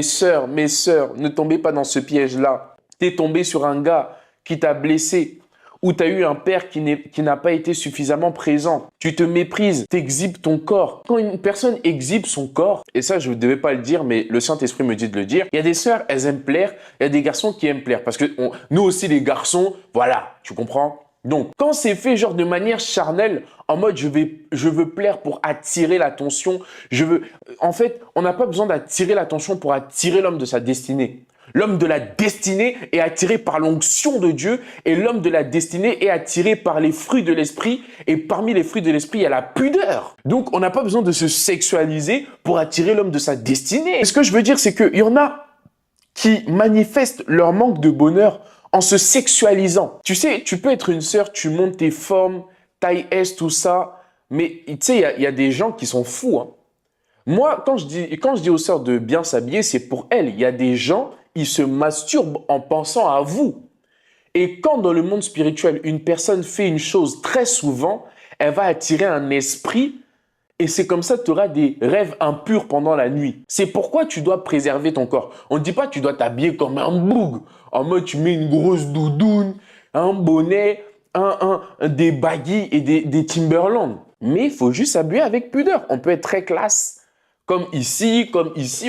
sœurs, ne tombez pas dans ce piège-là. Tu es tombé sur un gars qui t'a blessé, ou tu as eu un père qui n'a pas été suffisamment présent. Tu te méprises, tu exhibes ton corps. Quand une personne exhibe son corps, et ça je ne devais pas le dire, mais le Saint-Esprit me dit de le dire, il y a des sœurs, elles aiment plaire, il y a des garçons qui aiment plaire. Parce que nous aussi les garçons, voilà, tu comprends? Donc, quand c'est fait genre de manière charnelle, en mode je veux plaire pour attirer l'attention, en fait, on n'a pas besoin d'attirer l'attention pour attirer l'homme de sa destinée. L'homme de la destinée est attiré par l'onction de Dieu et l'homme de la destinée est attiré par les fruits de l'esprit et parmi les fruits de l'esprit, il y a la pudeur. Donc, on n'a pas besoin de se sexualiser pour attirer l'homme de sa destinée. Et ce que je veux dire, c'est qu'il y en a qui manifestent leur manque de bonheur en se sexualisant. Tu sais, tu peux être une sœur, tu montes tes formes, taille S, tout ça, mais tu sais, il y a des gens qui sont fous. Hein. Moi, quand je dis aux sœurs de bien s'habiller, c'est pour elles. Il y a des gens, ils se masturbent en pensant à vous. Et quand dans le monde spirituel, une personne fait une chose très souvent, elle va attirer un esprit et c'est comme ça que tu auras des rêves impurs pendant la nuit. C'est pourquoi tu dois préserver ton corps. On ne dit pas que tu dois t'habiller comme un boug. En mode, tu mets une grosse doudoune, un bonnet, des baggy et des Timberland. Mais il faut juste s'habiller avec pudeur. On peut être très classe. Comme ici,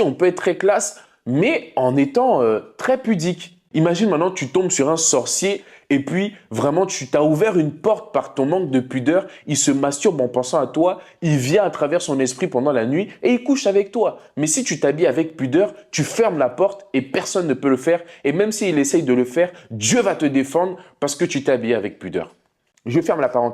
on peut être très classe, mais en étant très pudique. Imagine maintenant, tu tombes sur un sorcier et puis vraiment, tu t'as ouvert une porte par ton manque de pudeur. Il se masturbe en pensant à toi. Il vient à travers son esprit pendant la nuit et il couche avec toi. Mais si tu t'habilles avec pudeur, tu fermes la porte et personne ne peut le faire. Et même s'il essaye de le faire, Dieu va te défendre parce que tu t'habilles avec pudeur. Je ferme la parenthèse.